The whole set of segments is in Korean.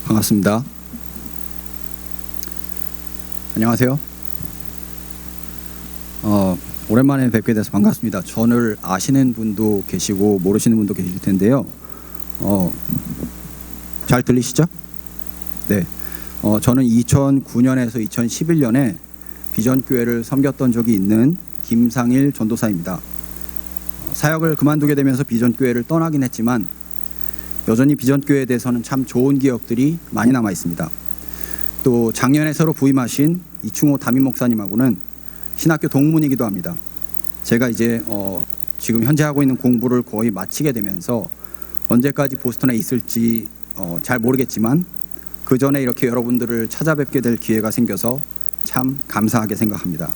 반갑습니다. 안녕하세요. 오랜만에 뵙게 돼서 반갑습니다. 저를 아시는 분도 계시고 모르시는 분도 계실 텐데요. 잘 들리시죠? 네. 저는 2009년에서 2011년에 비전교회를 섬겼던 적이 있는 김상일 전도사입니다. 사역을 그만두게 되면서 비전교회를 떠나긴 했지만 여전히 비전교회에 대해서는 참 좋은 기억들이 많이 남아 있습니다. 또 작년에 새로 부임하신 이충호 담임 목사님하고는 신학교 동문이기도 합니다. 제가 이제 지금 현재 하고 있는 공부를 거의 마치게 되면서 언제까지 보스턴에 있을지 잘 모르겠지만 그 전에 이렇게 여러분들을 찾아뵙게 될 기회가 생겨서 참 감사하게 생각합니다.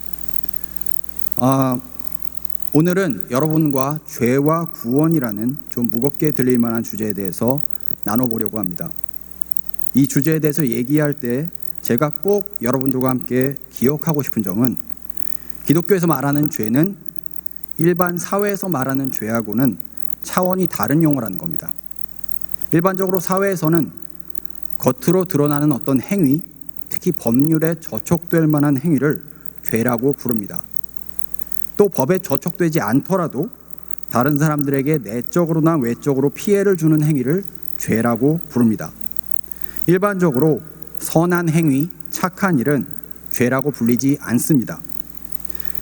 오늘은 여러분과 죄와 구원이라는 좀 무겁게 들릴 만한 주제에 대해서 나눠보려고 합니다. 이 주제에 대해서 얘기할 때 제가 꼭 여러분들과 함께 기억하고 싶은 점은 기독교에서 말하는 죄는 일반 사회에서 말하는 죄하고는 차원이 다른 용어라는 겁니다. 일반적으로 사회에서는 겉으로 드러나는 어떤 행위, 특히 법률에 저촉될 만한 행위를 죄라고 부릅니다. 또 법에 저촉되지 않더라도 다른 사람들에게 내적으로나 외적으로 피해를 주는 행위를 죄라고 부릅니다. 일반적으로 선한 행위, 착한 일은 죄라고 불리지 않습니다.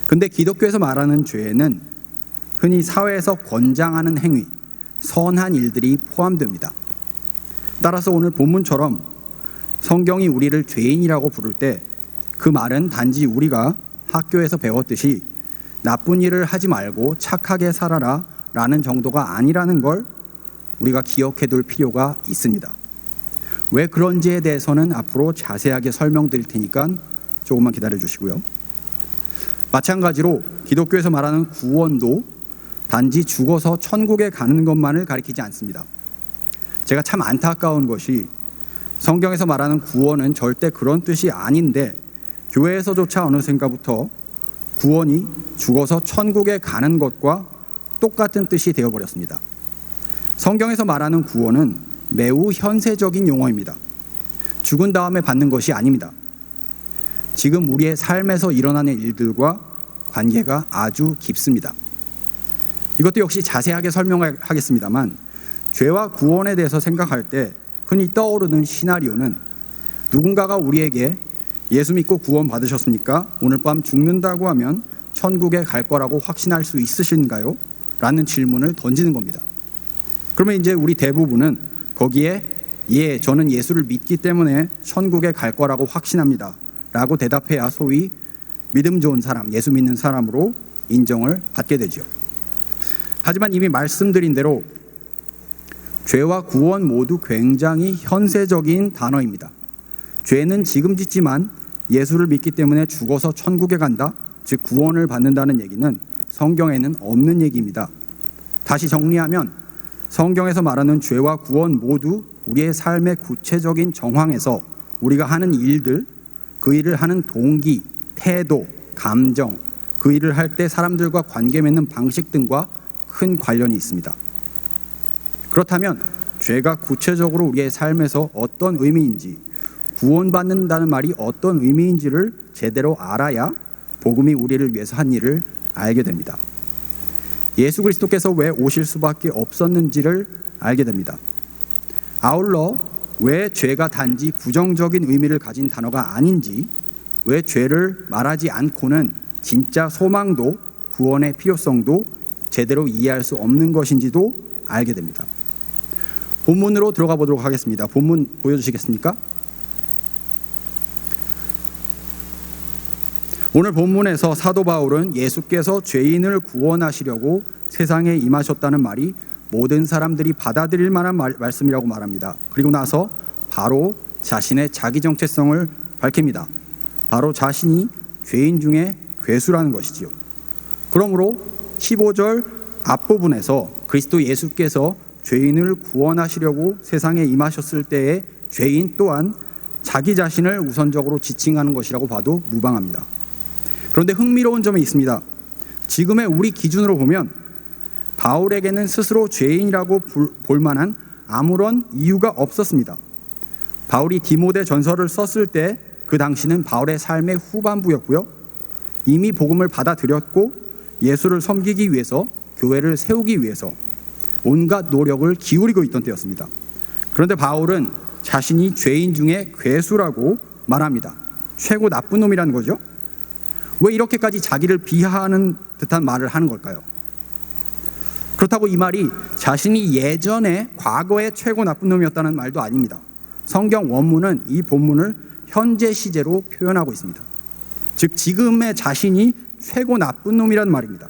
근데 기독교에서 말하는 죄에는 흔히 사회에서 권장하는 행위, 선한 일들이 포함됩니다. 따라서 오늘 본문처럼 성경이 우리를 죄인이라고 부를 때 그 말은 단지 우리가 학교에서 배웠듯이 나쁜 일을 하지 말고 착하게 살아라 라는 정도가 아니라는 걸 우리가 기억해 둘 필요가 있습니다. 왜 그런지에 대해서는 앞으로 자세하게 설명드릴 테니까 조금만 기다려 주시고요. 마찬가지로 기독교에서 말하는 구원도 단지 죽어서 천국에 가는 것만을 가리키지 않습니다. 제가 참 안타까운 것이 성경에서 말하는 구원은 절대 그런 뜻이 아닌데 교회에서조차 어느샌가부터 구원이 죽어서 천국에 가는 것과 똑같은 뜻이 되어버렸습니다. 성경에서 말하는 구원은 매우 현세적인 용어입니다. 죽은 다음에 받는 것이 아닙니다. 지금 우리의 삶에서 일어나는 일들과 관계가 아주 깊습니다. 이것도 역시 자세하게 설명하겠습니다만 죄와 구원에 대해서 생각할 때 흔히 떠오르는 시나리오는 누군가가 우리에게 예수 믿고 구원 받으셨습니까? 오늘 밤 죽는다고 하면 천국에 갈 거라고 확신할 수 있으신가요? 라는 질문을 던지는 겁니다. 그러면 이제 우리 대부분은 거기에 예, 저는 예수를 믿기 때문에 천국에 갈 거라고 확신합니다 라고 대답해야 소위 믿음 좋은 사람, 예수 믿는 사람으로 인정을 받게 되죠. 하지만 이미 말씀드린 대로 죄와 구원 모두 굉장히 현세적인 단어입니다. 죄는 지금 짓지만 예수를 믿기 때문에 죽어서 천국에 간다, 즉 구원을 받는다는 얘기는 성경에는 없는 얘기입니다. 다시 정리하면 성경에서 말하는 죄와 구원 모두 우리의 삶의 구체적인 정황에서 우리가 하는 일들, 그 일을 하는 동기, 태도, 감정, 그 일을 할 때 사람들과 관계 맺는 방식 등과 큰 관련이 있습니다. 그렇다면 죄가 구체적으로 우리의 삶에서 어떤 의미인지, 구원받는다는 말이 어떤 의미인지를 제대로 알아야 복음이 우리를 위해서 한 일을 알게 됩니다. 예수 그리스도께서 왜 오실 수밖에 없었는지를 알게 됩니다. 아울러 왜 죄가 단지 부정적인 의미를 가진 단어가 아닌지, 왜 죄를 말하지 않고는 진짜 소망도 구원의 필요성도 제대로 이해할 수 없는 것인지도 알게 됩니다. 본문으로 들어가 보도록 하겠습니다. 본문 보여주시겠습니까? 오늘 본문에서 사도 바울은 예수께서 죄인을 구원하시려고 세상에 임하셨다는 말이 모든 사람들이 받아들일 만한 말씀이라고 말합니다. 그리고 나서 바로 자신의 자기 정체성을 밝힙니다. 바로 자신이 죄인 중에 괴수라는 것이지요. 그러므로 15절 앞부분에서 그리스도 예수께서 죄인을 구원하시려고 세상에 임하셨을 때의 죄인 또한 자기 자신을 우선적으로 지칭하는 것이라고 봐도 무방합니다. 그런데 흥미로운 점이 있습니다. 지금의 우리 기준으로 보면 바울에게는 스스로 죄인이라고 볼 만한 아무런 이유가 없었습니다. 바울이 디모데 전서를 썼을 때 그 당시는 바울의 삶의 후반부였고요. 이미 복음을 받아들였고 예수를 섬기기 위해서, 교회를 세우기 위해서 온갖 노력을 기울이고 있던 때였습니다. 그런데 바울은 자신이 죄인 중에 괴수라고 말합니다. 최고 나쁜 놈이라는 거죠. 왜 이렇게까지 자기를 비하하는 듯한 말을 하는 걸까요? 그렇다고 이 말이 자신이 예전에 과거에 최고 나쁜 놈이었다는 말도 아닙니다. 성경 원문은 이 본문을 현재 시제로 표현하고 있습니다. 즉 지금의 자신이 최고 나쁜 놈이라는 말입니다.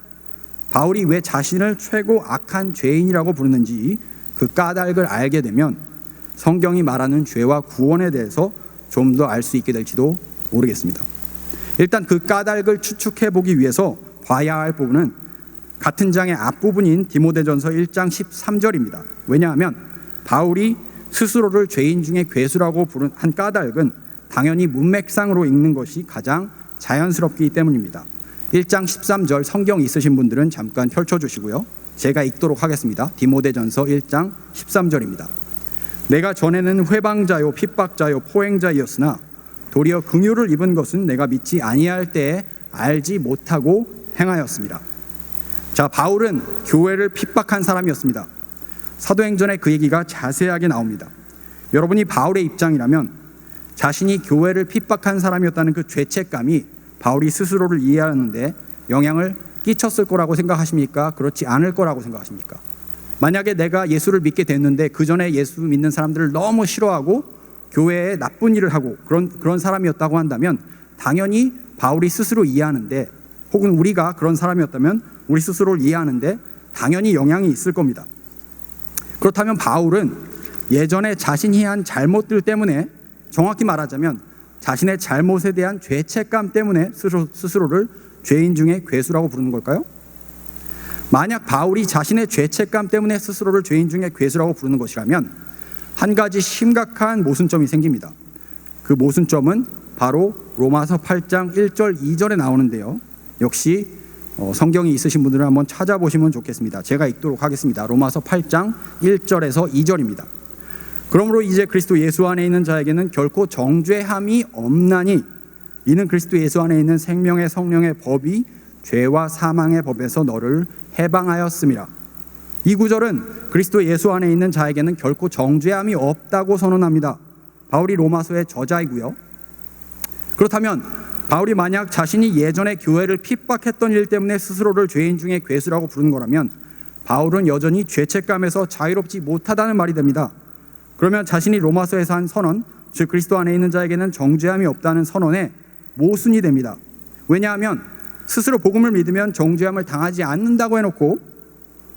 바울이 왜 자신을 최고 악한 죄인이라고 부르는지 그 까닭을 알게 되면 성경이 말하는 죄와 구원에 대해서 좀 더 알 수 있게 될지도 모르겠습니다. 일단 그 까닭을 추측해 보기 위해서 봐야 할 부분은 같은 장의 앞부분인 디모데전서 1장 13절입니다. 왜냐하면 바울이 스스로를 죄인 중에 괴수라고 한 까닭은 당연히 문맥상으로 읽는 것이 가장 자연스럽기 때문입니다. 1장 13절 성경 있으신 분들은 잠깐 펼쳐주시고요. 제가 읽도록 하겠습니다. 디모데전서 1장 13절입니다. 내가 전에는 회방자요 핍박자요 포행자였으나 도리어 긍휼을 입은 것은 내가 믿지 아니할 때에 알지 못하고 행하였습니다. 자, 바울은 교회를 핍박한 사람이었습니다. 사도행전에 그 얘기가 자세하게 나옵니다. 여러분이 바울의 입장이라면 자신이 교회를 핍박한 사람이었다는 그 죄책감이 바울이 스스로를 이해하는데 영향을 끼쳤을 거라고 생각하십니까? 그렇지 않을 거라고 생각하십니까? 만약에 내가 예수를 믿게 됐는데 그 전에 예수 믿는 사람들을 너무 싫어하고 교회에 나쁜 일을 하고 그런 사람이었다고 한다면 당연히 바울이 스스로 이해하는데, 혹은 우리가 그런 사람이었다면 우리 스스로를 이해하는데 당연히 영향이 있을 겁니다. 그렇다면 바울은 예전에 자신이 한 잘못들 때문에, 정확히 말하자면 자신의 잘못에 대한 죄책감 때문에 스스로를 죄인 중에 괴수라고 부르는 걸까요? 만약 바울이 자신의 죄책감 때문에 스스로를 죄인 중에 괴수라고 부르는 것이라면 한 가지 심각한 모순점이 생깁니다. 그 모순점은 바로 로마서 8장 1절 2절에 나오는데요. 역시 성경이 있으신 분들은 한번 찾아보시면 좋겠습니다. 제가 읽도록 하겠습니다. 로마서 8장 1절에서 2절입니다. 그러므로 이제 그리스도 예수 안에 있는 자에게는 결코 정죄함이 없나니 이는 그리스도 예수 안에 있는 생명의 성령의 법이 죄와 사망의 법에서 너를 해방하였음이라. 이 구절은 그리스도 예수 안에 있는 자에게는 결코 정죄함이 없다고 선언합니다. 바울이 로마서의 저자이고요. 그렇다면 바울이 만약 자신이 예전에 교회를 핍박했던 일 때문에 스스로를 죄인 중에 괴수라고 부르는 거라면 바울은 여전히 죄책감에서 자유롭지 못하다는 말이 됩니다. 그러면 자신이 로마서에서 한 선언, 즉 그리스도 안에 있는 자에게는 정죄함이 없다는 선언에 모순이 됩니다. 왜냐하면 스스로 복음을 믿으면 정죄함을 당하지 않는다고 해놓고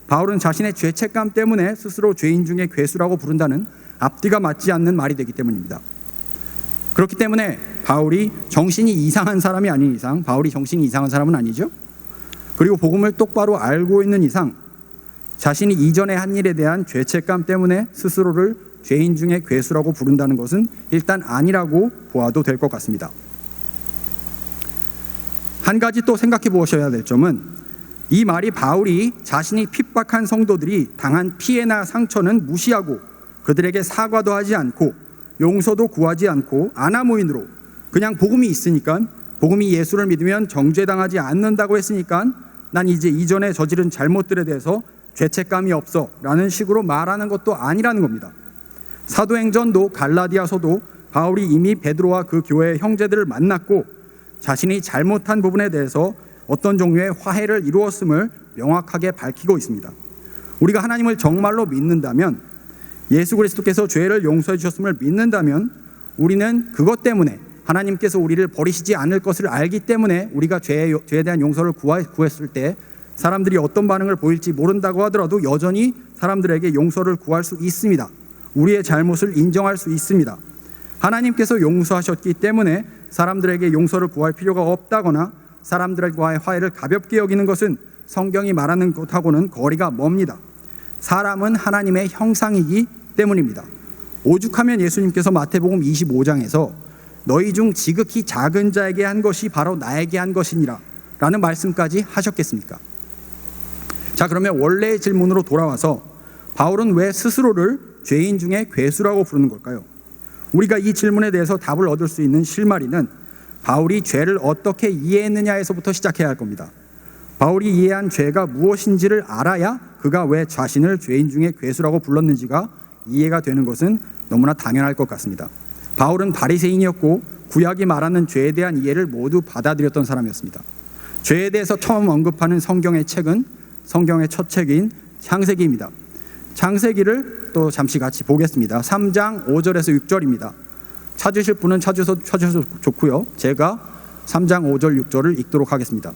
바울은 자신의 죄책감 때문에 스스로 죄인 중에 괴수라고 부른다는 앞뒤가 맞지 않는 말이 되기 때문입니다. 그렇기 때문에 바울이 정신이 이상한 사람이 아닌 이상, 바울이 정신이 이상한 사람은 아니죠. 그리고 복음을 똑바로 알고 있는 이상 자신이 이전에 한 일에 대한 죄책감 때문에 스스로를 죄인 중에 괴수라고 부른다는 것은 일단 아니라고 보아도 될 것 같습니다. 한 가지 또 생각해 보셔야 될 점은 이 말이 바울이 자신이 핍박한 성도들이 당한 피해나 상처는 무시하고 그들에게 사과도 하지 않고 용서도 구하지 않고 아나무인으로 그냥 복음이 있으니까, 복음이 예수를 믿으면 정죄당하지 않는다고 했으니까 난 이제 이전에 저지른 잘못들에 대해서 죄책감이 없어 라는 식으로 말하는 것도 아니라는 겁니다. 사도행전도 갈라디아서도 바울이 이미 베드로와 그 교회의 형제들을 만났고 자신이 잘못한 부분에 대해서 어떤 종류의 화해를 이루었음을 명확하게 밝히고 있습니다. 우리가 하나님을 정말로 믿는다면, 예수 그리스도께서 죄를 용서해 주셨음을 믿는다면 우리는 그것 때문에, 하나님께서 우리를 버리시지 않을 것을 알기 때문에 우리가 죄에 대한 용서를 구했을 때 사람들이 어떤 반응을 보일지 모른다고 하더라도 여전히 사람들에게 용서를 구할 수 있습니다. 우리의 잘못을 인정할 수 있습니다. 하나님께서 용서하셨기 때문에 사람들에게 용서를 구할 필요가 없다거나 사람들과의 화해를 가볍게 여기는 것은 성경이 말하는 것하고는 거리가 멉니다. 사람은 하나님의 형상이기 때문입니다. 오죽하면 예수님께서 마태복음 25장에서 너희 중 지극히 작은 자에게 한 것이 바로 나에게 한 것이니라 라는 말씀까지 하셨겠습니까? 자, 그러면 원래의 질문으로 돌아와서 바울은 왜 스스로를 죄인 중에 괴수라고 부르는 걸까요? 우리가 이 질문에 대해서 답을 얻을 수 있는 실마리는 바울이 죄를 어떻게 이해했느냐에서부터 시작해야 할 겁니다. 바울이 이해한 죄가 무엇인지를 알아야 그가 왜 자신을 죄인 중에 괴수라고 불렀는지가 이해가 되는 것은 너무나 당연할 것 같습니다. 바울은 바리새인이었고 구약이 말하는 죄에 대한 이해를 모두 받아들였던 사람이었습니다. 죄에 대해서 처음 언급하는 성경의 책은 성경의 첫 책인 창세기입니다. 창세기를 또 잠시 같이 보겠습니다. 3장 5절에서 6절입니다. 찾으실 분은 찾으셔도 좋고요. 제가 3장 5절 6절을 읽도록 하겠습니다.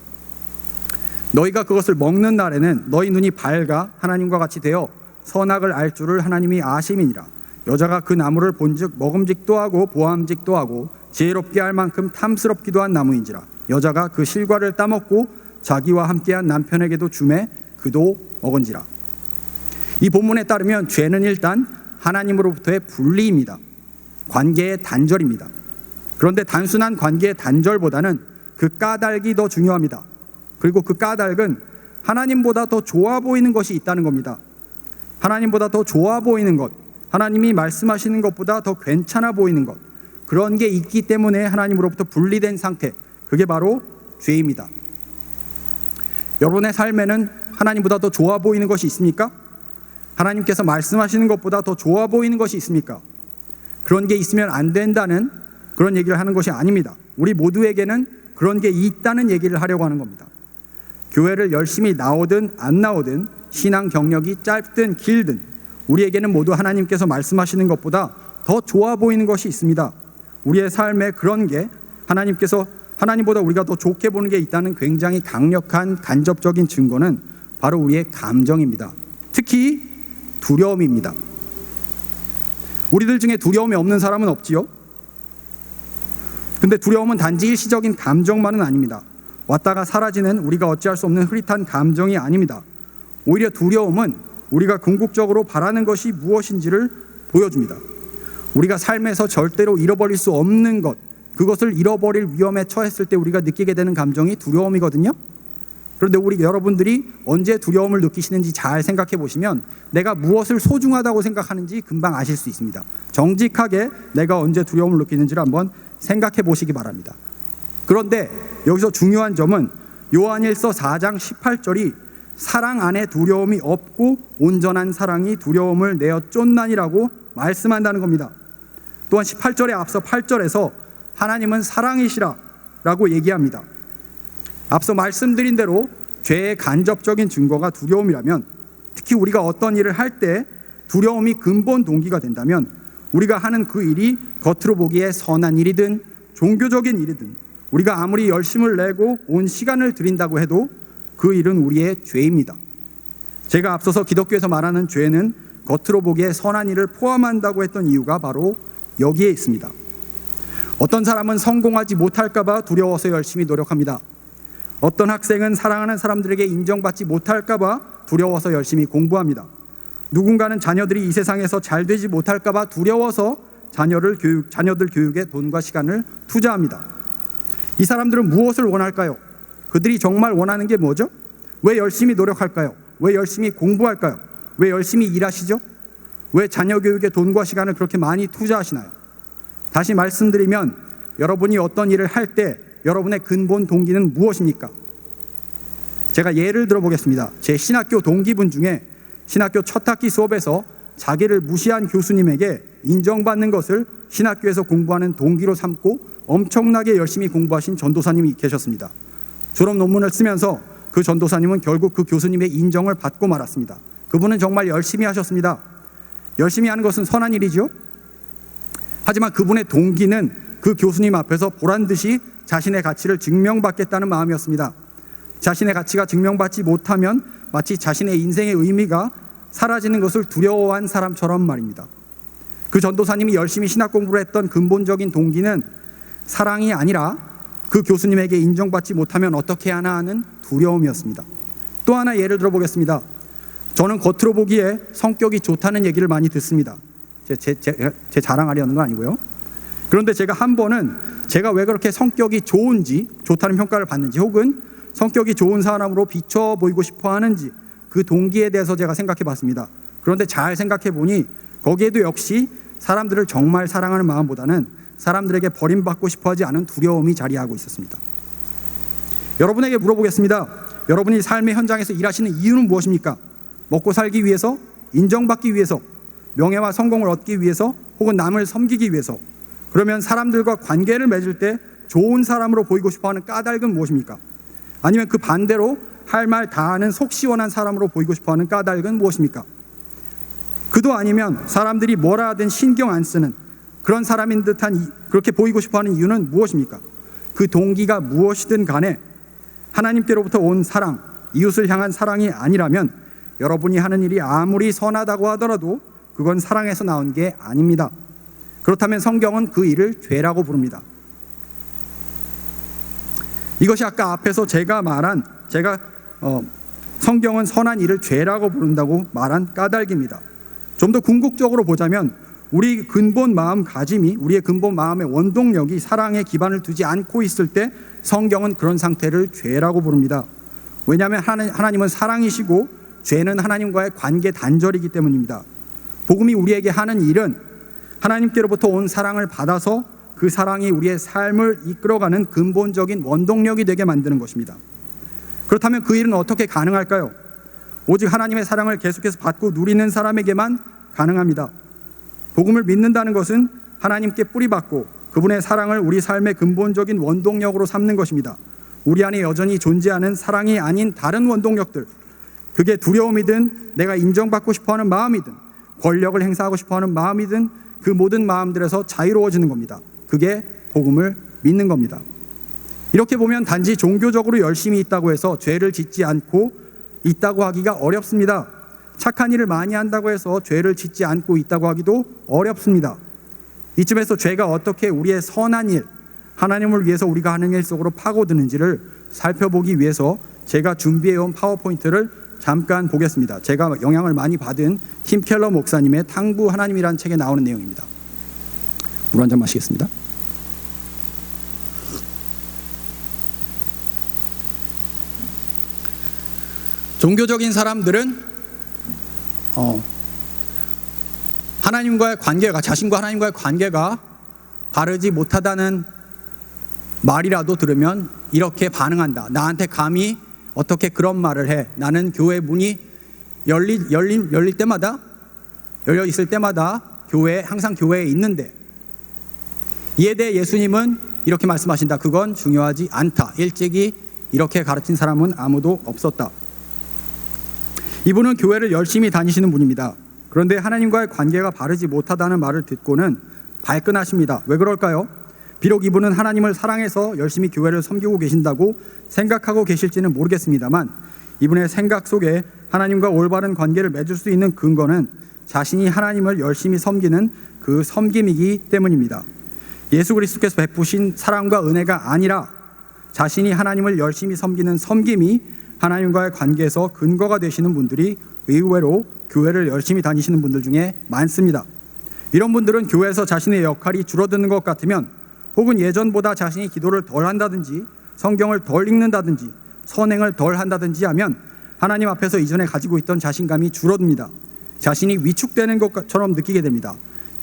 너희가 그것을 먹는 날에는 너희 눈이 밝아 하나님과 같이 되어 선악을 알 줄을 하나님이 아심이니라. 여자가 그 나무를 본즉 먹음직도 하고 보암직도 하고 지혜롭게 할 만큼 탐스럽기도 한 나무인지라. 여자가 그 실과를 따먹고 자기와 함께한 남편에게도 주매 그도 먹은지라. 이 본문에 따르면 죄는 일단 하나님으로부터의 분리입니다. 관계의 단절입니다. 그런데 단순한 관계의 단절보다는 그 까닭이 더 중요합니다. 그리고 그 까닭은 하나님보다 더 좋아 보이는 것이 있다는 겁니다. 하나님보다 더 좋아 보이는 것, 하나님이 말씀하시는 것보다 더 괜찮아 보이는 것, 그런 게 있기 때문에 하나님으로부터 분리된 상태, 그게 바로 죄입니다. 여러분의 삶에는 하나님보다 더 좋아 보이는 것이 있습니까? 하나님께서 말씀하시는 것보다 더 좋아 보이는 것이 있습니까? 그런 게 있으면 안 된다는 그런 얘기를 하는 것이 아닙니다. 우리 모두에게는 그런 게 있다는 얘기를 하려고 하는 겁니다. 교회를 열심히 나오든 안 나오든 신앙 경력이 짧든 길든 우리에게는 모두 하나님께서 말씀하시는 것보다 더 좋아 보이는 것이 있습니다. 우리의 삶에 그런 게 하나님보다 우리가 더 좋게 보는 게 있다는 굉장히 강력한 간접적인 증거는 바로 우리의 감정입니다. 특히 두려움입니다. 우리들 중에 두려움이 없는 사람은 없지요? 근데 두려움은 단지 일시적인 감정만은 아닙니다. 왔다가 사라지는 우리가 어찌할 수 없는 흐릿한 감정이 아닙니다. 오히려 두려움은 우리가 궁극적으로 바라는 것이 무엇인지를 보여줍니다. 우리가 삶에서 절대로 잃어버릴 수 없는 것, 그것을 잃어버릴 위험에 처했을 때 우리가 느끼게 되는 감정이 두려움이거든요. 그런데 여러분들이 언제 두려움을 느끼시는지 잘 생각해 보시면 내가 무엇을 소중하다고 생각하는지 금방 아실 수 있습니다. 정직하게 내가 언제 두려움을 느끼는지를 한번 생각해 보시기 바랍니다. 그런데 여기서 중요한 점은 요한일서 4장 18절이 사랑 안에 두려움이 없고 온전한 사랑이 두려움을 내어 쫓나니라고 말씀한다는 겁니다. 또한 18절에 앞서 8절에서 하나님은 사랑이시라 라고 얘기합니다. 앞서 말씀드린 대로 죄의 간접적인 증거가 두려움이라면, 특히 우리가 어떤 일을 할 때 두려움이 근본 동기가 된다면 우리가 하는 그 일이 겉으로 보기에 선한 일이든 종교적인 일이든 우리가 아무리 열심을 내고 온 시간을 들인다고 해도 그 일은 우리의 죄입니다. 제가 앞서서 기독교에서 말하는 죄는 겉으로 보기에 선한 일을 포함한다고 했던 이유가 바로 여기에 있습니다. 어떤 사람은 성공하지 못할까 봐 두려워서 열심히 노력합니다. 어떤 학생은 사랑하는 사람들에게 인정받지 못할까 봐 두려워서 열심히 공부합니다. 누군가는 자녀들이 이 세상에서 잘 되지 못할까 봐 두려워서 자녀들 교육에 돈과 시간을 투자합니다. 이 사람들은 무엇을 원할까요? 그들이 정말 원하는 게 뭐죠? 왜 열심히 노력할까요? 왜 열심히 공부할까요? 왜 열심히 일하시죠? 왜 자녀 교육에 돈과 시간을 그렇게 많이 투자하시나요? 다시 말씀드리면 여러분이 어떤 일을 할 때 여러분의 근본 동기는 무엇입니까? 제가 예를 들어보겠습니다. 제 신학교 동기분 중에 신학교 첫 학기 수업에서 자기를 무시한 교수님에게 인정받는 것을 신학교에서 공부하는 동기로 삼고 엄청나게 열심히 공부하신 전도사님이 계셨습니다. 졸업 논문을 쓰면서 그 전도사님은 결국 그 교수님의 인정을 받고 말았습니다. 그분은 정말 열심히 하셨습니다. 열심히 하는 것은 선한 일이죠. 하지만 그분의 동기는 그 교수님 앞에서 보란듯이 자신의 가치를 증명받겠다는 마음이었습니다. 자신의 가치가 증명받지 못하면 마치 자신의 인생의 의미가 사라지는 것을 두려워한 사람처럼 말입니다. 그 전도사님이 열심히 신학 공부를 했던 근본적인 동기는 사랑이 아니라 그 교수님에게 인정받지 못하면 어떻게 하나 하는 두려움이었습니다. 또 하나 예를 들어보겠습니다. 저는 겉으로 보기에 성격이 좋다는 얘기를 많이 듣습니다. 제 자랑하려는 거 아니고요. 그런데 제가 한 번은 제가 왜 그렇게 성격이 좋다는 평가를 받는지, 혹은 성격이 좋은 사람으로 비춰 보이고 싶어 하는지 그 동기에 대해서 제가 생각해 봤습니다. 그런데 잘 생각해 보니 거기에도 역시 사람들을 정말 사랑하는 마음보다는 사람들에게 버림받고 싶어 하지 않은 두려움이 자리하고 있었습니다. 여러분에게 물어보겠습니다. 여러분이 삶의 현장에서 일하시는 이유는 무엇입니까? 먹고 살기 위해서? 인정받기 위해서? 명예와 성공을 얻기 위해서? 혹은 남을 섬기기 위해서? 그러면 사람들과 관계를 맺을 때 좋은 사람으로 보이고 싶어하는 까닭은 무엇입니까? 아니면 그 반대로 할 말 다 하는 속 시원한 사람으로 보이고 싶어하는 까닭은 무엇입니까? 그도 아니면 사람들이 뭐라 하든 신경 안 쓰는 그런 사람인 듯한 그렇게 보이고 싶어하는 이유는 무엇입니까? 그 동기가 무엇이든 간에 하나님께로부터 온 사랑, 이웃을 향한 사랑이 아니라면 여러분이 하는 일이 아무리 선하다고 하더라도 그건 사랑에서 나온 게 아닙니다. 그렇다면 성경은 그 일을 죄라고 부릅니다. 이것이 아까 앞에서 제가 성경은 선한 일을 죄라고 부른다고 말한 까닭입니다. 좀 더 궁극적으로 보자면 우리의 근본 마음의 원동력이 사랑에 기반을 두지 않고 있을 때 성경은 그런 상태를 죄라고 부릅니다. 왜냐하면 하나님은 사랑이시고 죄는 하나님과의 관계 단절이기 때문입니다. 복음이 우리에게 하는 일은 하나님께로부터 온 사랑을 받아서 그 사랑이 우리의 삶을 이끌어가는 근본적인 원동력이 되게 만드는 것입니다. 그렇다면 그 일은 어떻게 가능할까요? 오직 하나님의 사랑을 계속해서 받고 누리는 사람에게만 가능합니다. 복음을 믿는다는 것은 하나님께 뿌리박고 그분의 사랑을 우리 삶의 근본적인 원동력으로 삼는 것입니다. 우리 안에 여전히 존재하는 사랑이 아닌 다른 원동력들, 그게 두려움이든 내가 인정받고 싶어하는 마음이든 권력을 행사하고 싶어하는 마음이든 그 모든 마음들에서 자유로워지는 겁니다. 그게 복음을 믿는 겁니다. 이렇게 보면 단지 종교적으로 열심히 있다고 해서 죄를 짓지 않고 있다고 하기가 어렵습니다. 착한 일을 많이 한다고 해서 죄를 짓지 않고 있다고 하기도 어렵습니다. 이쯤에서 죄가 어떻게 우리의 선한 일, 하나님을 위해서 우리가 하는 일 속으로 파고드는지를 살펴보기 위해서 제가 준비해온 파워포인트를 잠깐 보겠습니다. 제가 영향을 많이 받은 팀 켈러 목사님의 탕부 하나님이라는 책에 나오는 내용입니다. 물 한 잔 마시겠습니다. 종교적인 사람들은 하나님과의 관계가, 자신과 하나님과의 관계가 바르지 못하다는 말이라도 들으면 이렇게 반응한다. 나한테 감히 어떻게 그런 말을 해? 나는 교회 문이 열려 있을 때마다 항상 교회에 있는데. 이에 대해 예수님은 이렇게 말씀하신다. 그건 중요하지 않다. 일찍이 이렇게 가르친 사람은 아무도 없었다. 이분은 교회를 열심히 다니시는 분입니다. 그런데 하나님과의 관계가 바르지 못하다는 말을 듣고는 발끈하십니다. 왜 그럴까요? 비록 이분은 하나님을 사랑해서 열심히 교회를 섬기고 계신다고 생각하고 계실지는 모르겠습니다만 이분의 생각 속에 하나님과 올바른 관계를 맺을 수 있는 근거는 자신이 하나님을 열심히 섬기는 그 섬김이기 때문입니다. 예수 그리스도께서 베푸신 사랑과 은혜가 아니라 자신이 하나님을 열심히 섬기는 섬김이 하나님과의 관계에서 근거가 되시는 분들이 의외로 교회를 열심히 다니시는 분들 중에 많습니다. 이런 분들은 교회에서 자신의 역할이 줄어드는 것 같으면 혹은 예전보다 자신이 기도를 덜 한다든지 성경을 덜 읽는다든지 선행을 덜 한다든지 하면 하나님 앞에서 이전에 가지고 있던 자신감이 줄어듭니다. 자신이 위축되는 것처럼 느끼게 됩니다.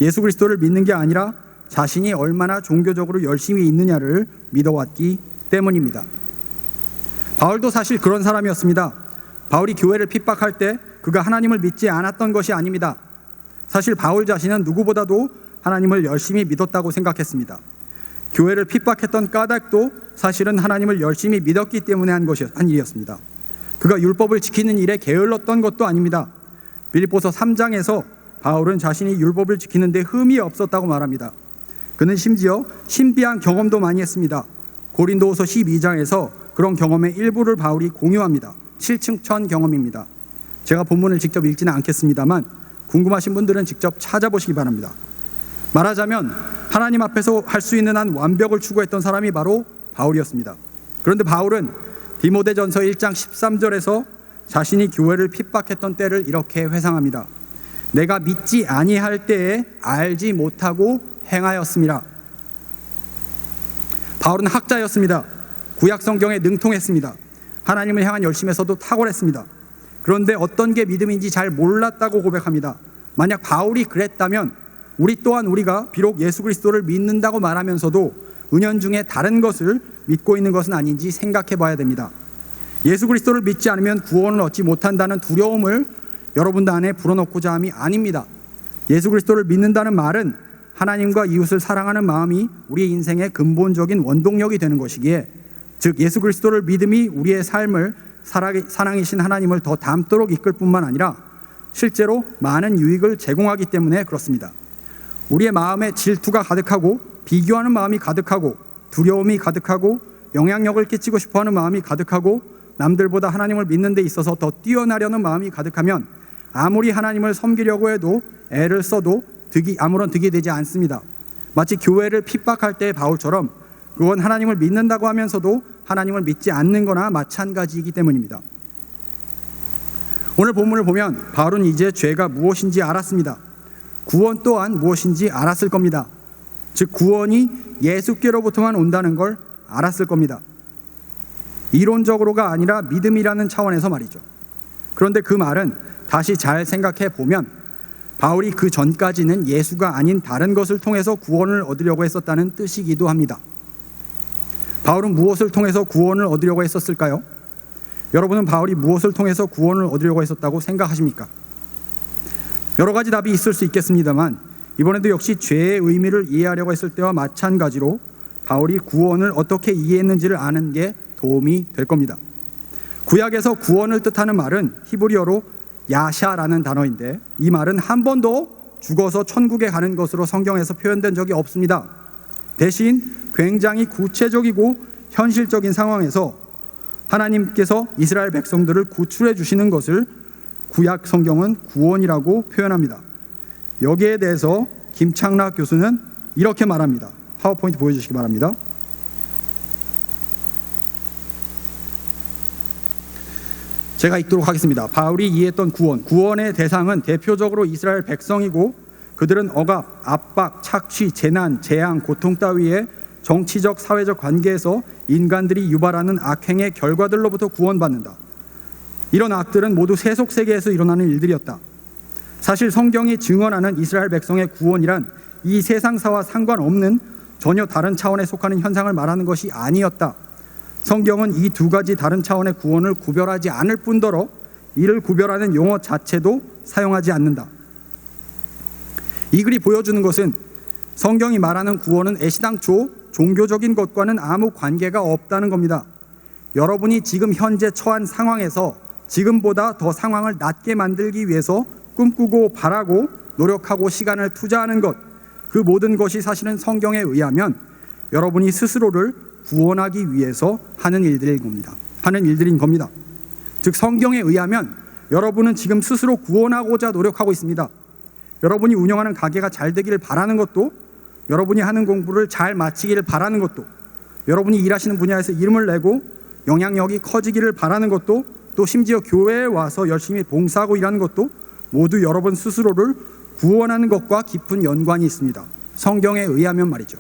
예수 그리스도를 믿는 게 아니라 자신이 얼마나 종교적으로 열심히 있느냐를 믿어왔기 때문입니다. 바울도 사실 그런 사람이었습니다. 바울이 교회를 핍박할 때 그가 하나님을 믿지 않았던 것이 아닙니다. 사실 바울 자신은 누구보다도 하나님을 열심히 믿었다고 생각했습니다. 교회를 핍박했던 까닭도 사실은 하나님을 열심히 믿었기 때문에 한 일이었습니다. 그가 율법을 지키는 일에 게을렀던 것도 아닙니다. 빌립보서 3장에서 바울은 자신이 율법을 지키는데 흠이 없었다고 말합니다. 그는 심지어 신비한 경험도 많이 했습니다. 고린도후서 12장에서 그런 경험의 일부를 바울이 공유합니다. 7층천 경험입니다. 제가 본문을 직접 읽지는 않겠습니다만 궁금하신 분들은 직접 찾아보시기 바랍니다. 말하자면 하나님 앞에서 할 수 있는 한 완벽을 추구했던 사람이 바로 바울이었습니다. 그런데 바울은 디모데전서 1장 13절에서 자신이 교회를 핍박했던 때를 이렇게 회상합니다. 내가 믿지 아니할 때에 알지 못하고 행하였습니다. 바울은 학자였습니다. 구약 성경에 능통했습니다. 하나님을 향한 열심에서도 탁월했습니다. 그런데 어떤 게 믿음인지 잘 몰랐다고 고백합니다. 만약 바울이 그랬다면 우리가 비록 예수 그리스도를 믿는다고 말하면서도 은연중에 다른 것을 믿고 있는 것은 아닌지 생각해 봐야 됩니다. 예수 그리스도를 믿지 않으면 구원을 얻지 못한다는 두려움을 여러분들 안에 불어넣고자 함이 아닙니다. 예수 그리스도를 믿는다는 말은 하나님과 이웃을 사랑하는 마음이 우리의 인생의 근본적인 원동력이 되는 것이기에, 즉 예수 그리스도를 믿음이 우리의 삶을 사랑이신 하나님을 더 닮도록 이끌 뿐만 아니라 실제로 많은 유익을 제공하기 때문에 그렇습니다. 우리의 마음에 질투가 가득하고 비교하는 마음이 가득하고 두려움이 가득하고 영향력을 끼치고 싶어하는 마음이 가득하고 남들보다 하나님을 믿는 데 있어서 더 뛰어나려는 마음이 가득하면 아무리 하나님을 섬기려고 해도 애를 써도 아무런 득이 되지 않습니다. 마치 교회를 핍박할 때의 바울처럼 그건 하나님을 믿는다고 하면서도 하나님을 믿지 않는 거나 마찬가지이기 때문입니다. 오늘 본문을 보면 바울은 이제 죄가 무엇인지 알았습니다. 구원 또한 무엇인지 알았을 겁니다. 즉 구원이 예수께로부터만 온다는 걸 알았을 겁니다. 이론적으로가 아니라 믿음이라는 차원에서 말이죠. 그런데 그 말은 다시 잘 생각해 보면 바울이 그 전까지는 예수가 아닌 다른 것을 통해서 구원을 얻으려고 했었다는 뜻이기도 합니다. 바울은 무엇을 통해서 구원을 얻으려고 했었을까요? 여러분은 바울이 무엇을 통해서 구원을 얻으려고 했었다고 생각하십니까? 여러 가지 답이 있을 수 있겠습니다만 이번에도 역시 죄의 의미를 이해하려고 했을 때와 마찬가지로 바울이 구원을 어떻게 이해했는지를 아는 게 도움이 될 겁니다. 구약에서 구원을 뜻하는 말은 히브리어로 야샤라는 단어인데 이 말은 한 번도 죽어서 천국에 가는 것으로 성경에서 표현된 적이 없습니다. 대신 굉장히 구체적이고 현실적인 상황에서 하나님께서 이스라엘 백성들을 구출해 주시는 것을 구약 성경은 구원이라고 표현합니다. 여기에 대해서 김창락 교수는 이렇게 말합니다. 파워포인트 보여주시기 바랍니다. 제가 읽도록 하겠습니다. 바울이 이해했던 구원의 대상은 대표적으로 이스라엘 백성이고 그들은 억압, 압박, 착취, 재난, 재앙, 고통 따위의 정치적, 사회적 관계에서 인간들이 유발하는 악행의 결과들로부터 구원받는다. 이런 악들은 모두 세속 세계에서 일어나는 일들이었다. 사실 성경이 증언하는 이스라엘 백성의 구원이란 이 세상사와 상관없는 전혀 다른 차원에 속하는 현상을 말하는 것이 아니었다. 성경은 이 두 가지 다른 차원의 구원을 구별하지 않을 뿐더러 이를 구별하는 용어 자체도 사용하지 않는다. 이 글이 보여주는 것은 성경이 말하는 구원은 애시당초 종교적인 것과는 아무 관계가 없다는 겁니다. 여러분이 지금 현재 처한 상황에서 지금보다 더 상황을 낫게 만들기 위해서 꿈꾸고 바라고 노력하고 시간을 투자하는 것, 그 모든 것이 사실은 성경에 의하면 여러분이 스스로를 구원하기 위해서 하는 일들인 겁니다. 즉 성경에 의하면 여러분은 지금 스스로 구원하고자 노력하고 있습니다. 여러분이 운영하는 가게가 잘 되기를 바라는 것도, 여러분이 하는 공부를 잘 마치기를 바라는 것도, 여러분이 일하시는 분야에서 이름을 내고 영향력이 커지기를 바라는 것도, 또 심지어 교회에 와서 열심히 봉사하고 일하는 것도 모두 여러분 스스로를 구원하는 것과 깊은 연관이 있습니다. 성경에 의하면 말이죠.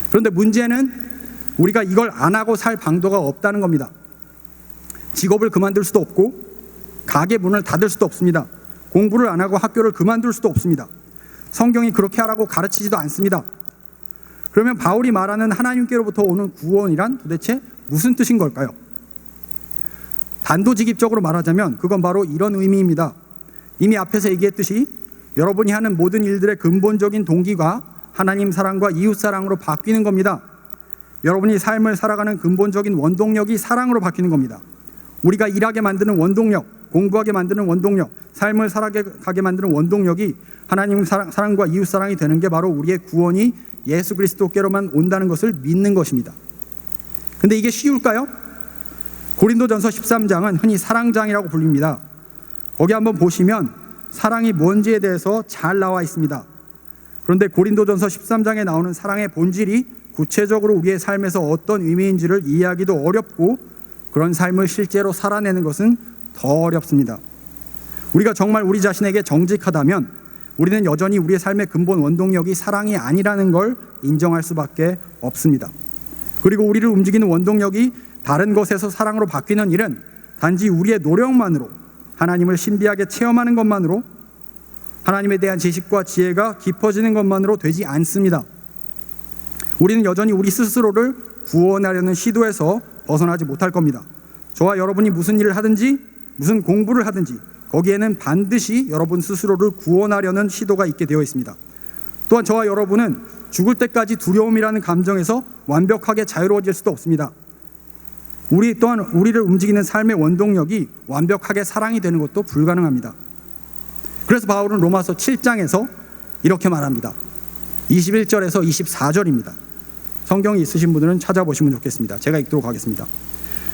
그런데 문제는 우리가 이걸 안 하고 살 방도가 없다는 겁니다. 직업을 그만둘 수도 없고 가게 문을 닫을 수도 없습니다. 공부를 안 하고 학교를 그만둘 수도 없습니다. 성경이 그렇게 하라고 가르치지도 않습니다. 그러면 바울이 말하는 하나님께로부터 오는 구원이란 도대체 무슨 뜻인 걸까요? 단도직입적으로 말하자면 그건 바로 이런 의미입니다. 이미 앞에서 얘기했듯이 여러분이 하는 모든 일들의 근본적인 동기가 하나님 사랑과 이웃 사랑으로 바뀌는 겁니다. 여러분이 삶을 살아가는 근본적인 원동력이 사랑으로 바뀌는 겁니다. 우리가 일하게 만드는 원동력, 공부하게 만드는 원동력, 삶을 살아가게 만드는 원동력이 하나님 사랑과 이웃 사랑이 되는 게 바로 우리의 구원이 예수 그리스도께로만 온다는 것을 믿는 것입니다. 근데 이게 쉬울까요? 고린도전서 13장은 흔히 사랑장이라고 불립니다. 거기 한번 보시면 사랑이 뭔지에 대해서 잘 나와 있습니다. 그런데 고린도전서 13장에 나오는 사랑의 본질이 구체적으로 우리의 삶에서 어떤 의미인지를 이해하기도 어렵고 그런 삶을 실제로 살아내는 것은 더 어렵습니다. 우리가 정말 우리 자신에게 정직하다면 우리는 여전히 우리의 삶의 근본 원동력이 사랑이 아니라는 걸 인정할 수밖에 없습니다. 그리고 우리를 움직이는 원동력이 다른 것에서 사랑으로 바뀌는 일은 단지 우리의 노력만으로, 하나님을 신비하게 체험하는 것만으로, 하나님에 대한 지식과 지혜가 깊어지는 것만으로 되지 않습니다. 우리는 여전히 우리 스스로를 구원하려는 시도에서 벗어나지 못할 겁니다. 저와 여러분이 무슨 일을 하든지 무슨 공부를 하든지 거기에는 반드시 여러분 스스로를 구원하려는 시도가 있게 되어 있습니다. 또한 저와 여러분은 죽을 때까지 두려움이라는 감정에서 완벽하게 자유로워질 수도 없습니다. 또한 우리를 움직이는 삶의 원동력이 완벽하게 사랑이 되는 것도 불가능합니다. 그래서 바울은 로마서 7장에서 이렇게 말합니다. 21절에서 24절입니다. 성경이 있으신 분들은 찾아보시면 좋겠습니다. 제가 읽도록 하겠습니다.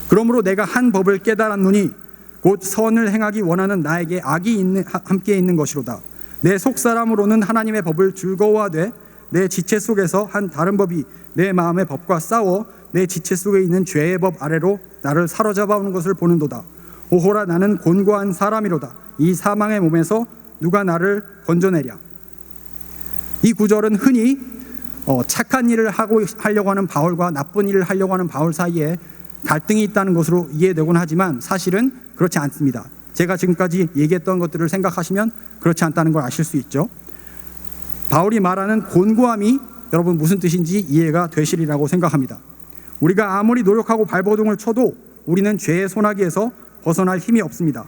그러므로 내가 한 법을 깨달았노니 곧 선을 행하기 원하는 나에게 악이 함께 있는 것이로다. 내 속사람으로는 하나님의 법을 즐거워하되 내 지체 속에서 한 다른 법이 내 마음의 법과 싸워 내 지체 속에 있는 죄의 법 아래로 나를 사로잡아오는 것을 보는도다. 오호라 나는 곤고한 사람이로다. 이 사망의 몸에서 누가 나를 건져내랴. 이 구절은 흔히 착한 일을 하려고 하는 바울과 나쁜 일을 하려고 하는 바울 사이에 갈등이 있다는 것으로 이해되곤 하지만 사실은 그렇지 않습니다. 제가 지금까지 얘기했던 것들을 생각하시면 그렇지 않다는 걸 아실 수 있죠. 바울이 말하는 곤고함이 여러분 무슨 뜻인지 이해가 되시리라고 생각합니다. 우리가 아무리 노력하고 발버둥을 쳐도 우리는 죄의 소나기에서 벗어날 힘이 없습니다.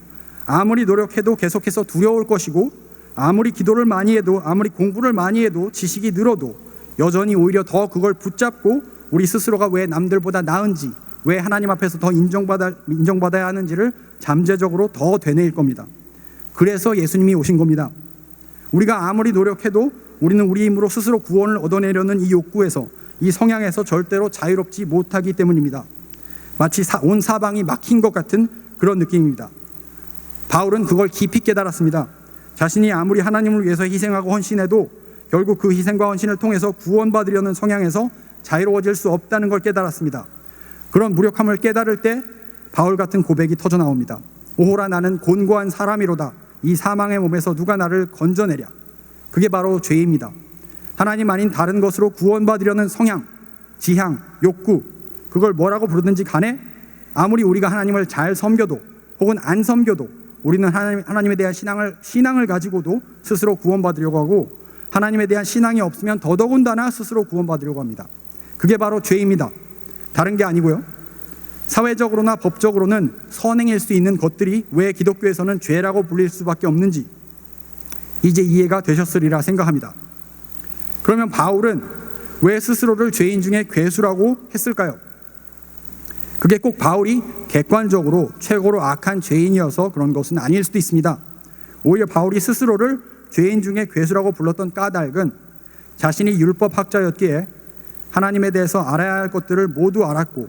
아무리 노력해도 계속해서 두려울 것이고, 아무리 기도를 많이 해도, 아무리 공부를 많이 해도, 지식이 늘어도 여전히 오히려 더 그걸 붙잡고 우리 스스로가 왜 남들보다 나은지, 왜 하나님 앞에서 더 인정받아야 하는지를 잠재적으로 더 되뇌일 겁니다. 그래서 예수님이 오신 겁니다. 우리가 아무리 노력해도 우리는 우리 힘으로 스스로 구원을 얻어내려는 이 욕구에서, 이 성향에서 절대로 자유롭지 못하기 때문입니다. 마치 온 사방이 막힌 것 같은 그런 느낌입니다. 바울은 그걸 깊이 깨달았습니다. 자신이 아무리 하나님을 위해서 희생하고 헌신해도 결국 그 희생과 헌신을 통해서 구원받으려는 성향에서 자유로워질 수 없다는 걸 깨달았습니다. 그런 무력함을 깨달을 때 바울 같은 고백이 터져 나옵니다. 오호라 나는 곤고한 사람이로다. 이 사망의 몸에서 누가 나를 건져내랴. 그게 바로 죄입니다. 하나님 아닌 다른 것으로 구원받으려는 성향, 지향, 욕구, 그걸 뭐라고 부르든지 간에 아무리 우리가 하나님을 잘 섬겨도 혹은 안 섬겨도 우리는 하나님에 대한 신앙을 가지고도 스스로 구원받으려고 하고, 하나님에 대한 신앙이 없으면 더더군다나 스스로 구원받으려고 합니다. 그게 바로 죄입니다. 다른 게 아니고요. 사회적으로나 법적으로는 선행일 수 있는 것들이 왜 기독교에서는 죄라고 불릴 수밖에 없는지 이제 이해가 되셨으리라 생각합니다. 그러면 바울은 왜 스스로를 죄인 중에 괴수라고 했을까요? 그게 꼭 바울이 객관적으로 최고로 악한 죄인이어서 그런 것은 아닐 수도 있습니다. 오히려 바울이 스스로를 죄인 중에 괴수라고 불렀던 까닭은 자신이 율법학자였기에 하나님에 대해서 알아야 할 것들을 모두 알았고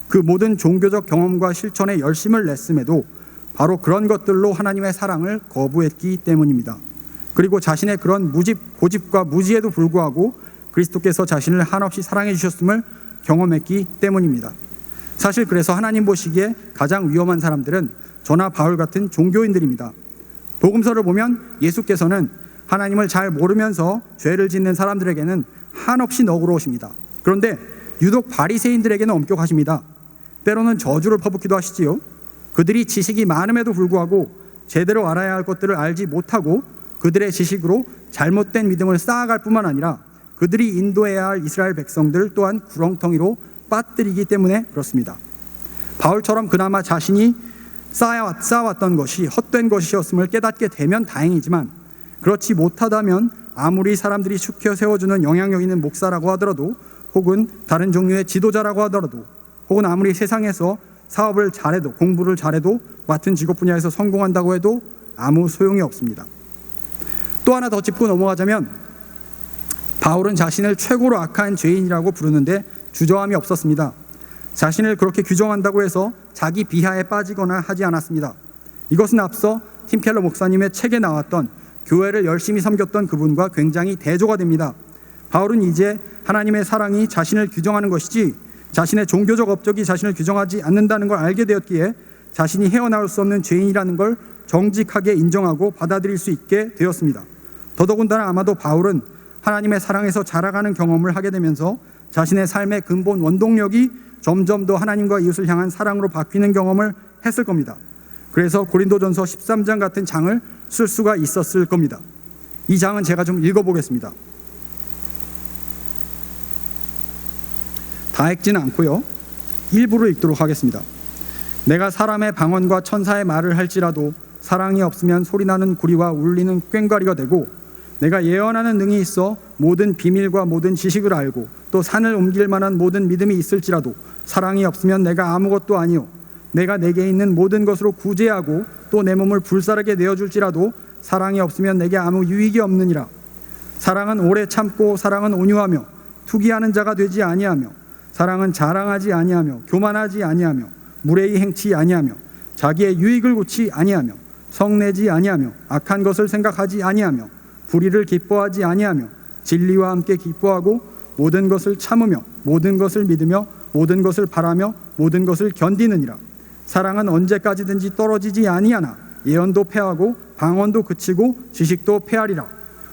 그 모든 종교적 경험과 실천에 열심을 냈음에도 바로 그런 것들로 하나님의 사랑을 거부했기 때문입니다. 그리고 자신의 그런 고집과 무지에도 불구하고 그리스도께서 자신을 한없이 사랑해 주셨음을 경험했기 때문입니다. 사실 그래서 하나님 보시기에 가장 위험한 사람들은 저나 바울 같은 종교인들입니다. 복음서를 보면 예수께서는 하나님을 잘 모르면서 죄를 짓는 사람들에게는 한없이 너그러우십니다. 그런데 유독 바리새인들에게는 엄격하십니다. 때로는 저주를 퍼붓기도 하시지요. 그들이 지식이 많음에도 불구하고 제대로 알아야 할 것들을 알지 못하고 그들의 지식으로 잘못된 믿음을 쌓아갈 뿐만 아니라 그들이 인도해야 할 이스라엘 백성들 또한 구렁텅이로 빠뜨리기 때문에 그렇습니다. 바울처럼 그나마 자신이 쌓아왔던 것이 헛된 것이었음을 깨닫게 되면 다행이지만, 그렇지 못하다면 아무리 사람들이 축혀 세워주는 영향력 있는 목사라고 하더라도, 혹은 다른 종류의 지도자라고 하더라도, 혹은 아무리 세상에서 사업을 잘해도, 공부를 잘해도, 맡은 직업 분야에서 성공한다고 해도 아무 소용이 없습니다. 또 하나 더 짚고 넘어가자면, 바울은 자신을 최고로 악한 죄인이라고 부르는데 주저함이 없었습니다. 자신을 그렇게 규정한다고 해서 자기 비하에 빠지거나 하지 않았습니다. 이것은 앞서 팀 켈러 목사님의 책에 나왔던 교회를 열심히 섬겼던 그분과 굉장히 대조가 됩니다. 바울은 이제 하나님의 사랑이 자신을 규정하는 것이지 자신의 종교적 업적이 자신을 규정하지 않는다는 걸 알게 되었기에 자신이 헤어나올 수 없는 죄인이라는 걸 정직하게 인정하고 받아들일 수 있게 되었습니다. 더더군다나 아마도 바울은 하나님의 사랑에서 자라가는 경험을 하게 되면서 자신의 삶의 근본 원동력이 점점 더 하나님과 이웃을 향한 사랑으로 바뀌는 경험을 했을 겁니다. 그래서 고린도전서 13장 같은 장을 쓸 수가 있었을 겁니다. 이 장은 제가 좀 읽어보겠습니다. 다 읽지는 않고요, 일부를 읽도록 하겠습니다. 내가 사람의 방언과 천사의 말을 할지라도 사랑이 없으면 소리나는 구리와 울리는 꽹과리가 되고, 내가 예언하는 능이 있어 모든 비밀과 모든 지식을 알고 또 산을 옮길 만한 모든 믿음이 있을지라도 사랑이 없으면 내가 아무것도 아니요, 내가 내게 있는 모든 것으로 구제하고 또 내 몸을 불사르게 내어줄지라도 사랑이 없으면 내게 아무 유익이 없느니라. 사랑은 오래 참고 사랑은 온유하며 투기하는 자가 되지 아니하며 사랑은 자랑하지 아니하며 교만하지 아니하며 무례히 행치 아니하며 자기의 유익을 고치 아니하며 성내지 아니하며 악한 것을 생각하지 아니하며 불의를 기뻐하지 아니하며 진리와 함께 기뻐하고 모든 것을 참으며 모든 것을 믿으며 모든 것을 바라며 모든 것을 견디느니라. 사랑은 언제까지든지 떨어지지 아니하나 예언도 패하고 방언도 그치고 지식도 패하리라.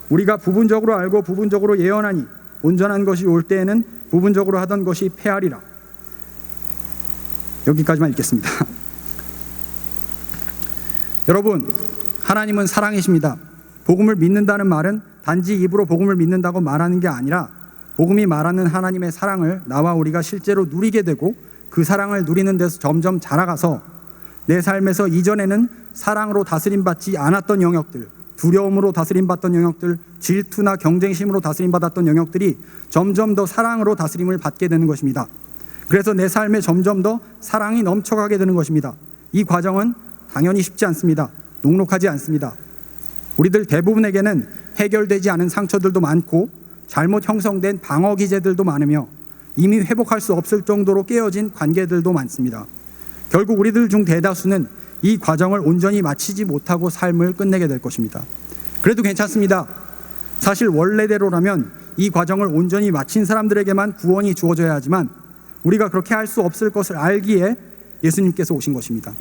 우리가 부분적으로 알고 부분적으로 예언하니 온전한 것이 올 때에는 부분적으로 하던 것이 패하리라. 여기까지만 읽겠습니다. 여러분, 하나님은 사랑이십니다. 복음을 믿는다는 말은 단지 입으로 복음을 믿는다고 말하는 게 아니라 복음이 말하는 하나님의 사랑을 나와 우리가 실제로 누리게 되고 그 사랑을 누리는 데서 점점 자라가서 내 삶에서 이전에는 사랑으로 다스림받지 않았던 영역들, 두려움으로 다스림받던 영역들, 질투나 경쟁심으로 다스림받았던 영역들이 점점 더 사랑으로 다스림을 받게 되는 것입니다. 그래서 내 삶에 점점 더 사랑이 넘쳐가게 되는 것입니다. 이 과정은 당연히 쉽지 않습니다. 녹록하지 않습니다. 우리들 대부분에게는 해결되지 않은 상처들도 많고 잘못 형성된 방어 기제들도 많으며 이미 회복할 수 없을 정도로 깨어진 관계들도 많습니다. 결국 우리들 중 대다수는 이 과정을 온전히 마치지 못하고 삶을 끝내게 될 것입니다. 그래도 괜찮습니다. 사실 원래대로라면 이 과정을 온전히 마친 사람들에게만 구원이 주어져야 하지만 우리가 그렇게 할 수 없을 것을 알기에 예수님께서 오신 것입니다.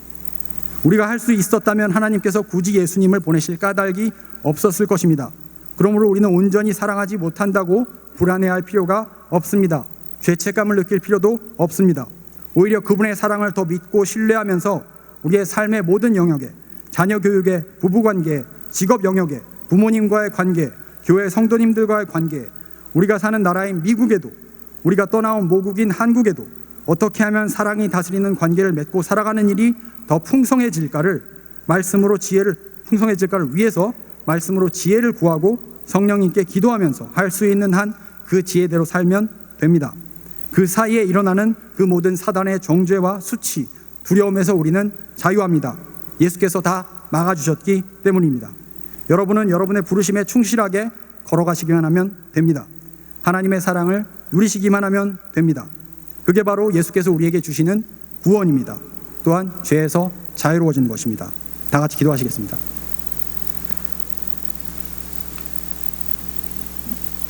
우리가 할 수 있었다면 하나님께서 굳이 예수님을 보내실 까닭이 없었을 것입니다. 그러므로 우리는 온전히 사랑하지 못한다고 불안해할 필요가 없습니다. 죄책감을 느낄 필요도 없습니다. 오히려 그분의 사랑을 더 믿고 신뢰하면서 우리의 삶의 모든 영역에, 자녀 교육에, 부부관계, 직업 영역에, 부모님과의 관계, 교회 성도님들과의 관계, 우리가 사는 나라인 미국에도, 우리가 떠나온 모국인 한국에도 어떻게 하면 사랑이 다스리는 관계를 맺고 살아가는 일이 더 풍성해질까를 위해서 말씀으로 지혜를 구하고 성령님께 기도하면서 할 수 있는 한 그 지혜대로 살면 됩니다. 그 사이에 일어나는 그 모든 사단의 정죄와 수치, 두려움에서 우리는 자유합니다. 예수께서 다 막아주셨기 때문입니다. 여러분은 여러분의 부르심에 충실하게 걸어가시기만 하면 됩니다. 하나님의 사랑을 누리시기만 하면 됩니다. 그게 바로 예수께서 우리에게 주시는 구원입니다. 또한 죄에서 자유로워지는 것입니다. 다 같이 기도하시겠습니다.